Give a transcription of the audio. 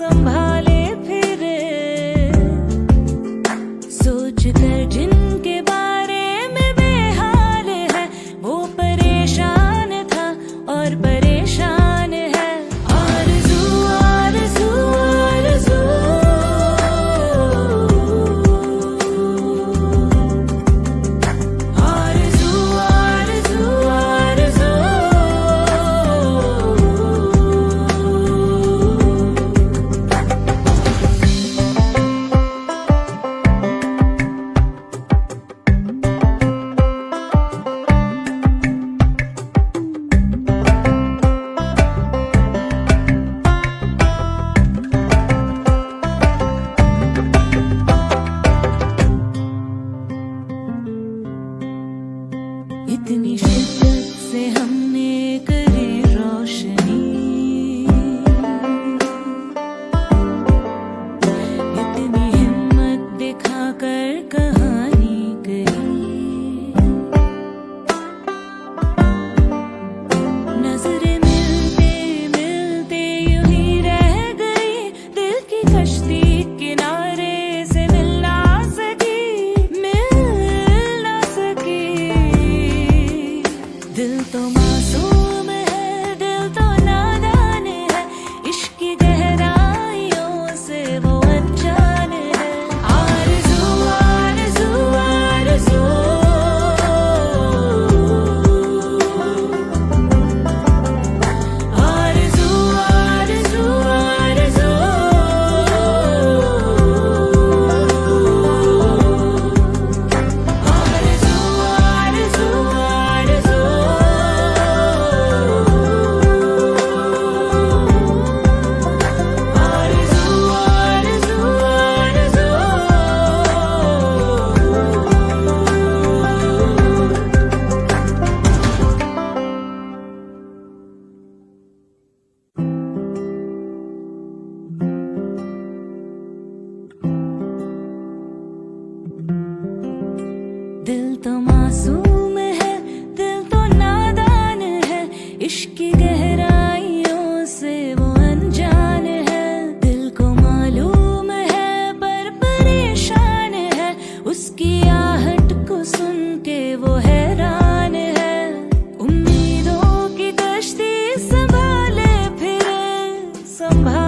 संभाले फिरे। सोच कर जिनके बारे में बेहाल है, वो परेशान था और परेशान है। आरज़ू आरज़ू आरज़ू, आरज़ू आरज़ू आरज़ू। इतनी शिद्दत से हमने करी रोशनी, इतनी हिम्मत दिखाकर कहानी कही। नजरें मिलते मिलते यूं ही रह गई, दिल की कश्ती किनारे से मिल ना सकी, मिल ना सकी। दिल तो मासूम है, दिल तो नादान है, इश्क की गहराइयों से वो अनजान है। आरज़ू आरज़ू आरज़ू, आरज़ू आरज़ू आरज़ू। आरज़ू आरज़ू आरज़ू, दिल तो मासूम है, दिल तो नादान है, इश्क की गहराइयों से वो अनजान है। दिल को मालूम है पर परेशान है, उसकी आहट को सुन के वो हैरान है। उम्मीदों की कश्ती संभाले फिरे, संभाले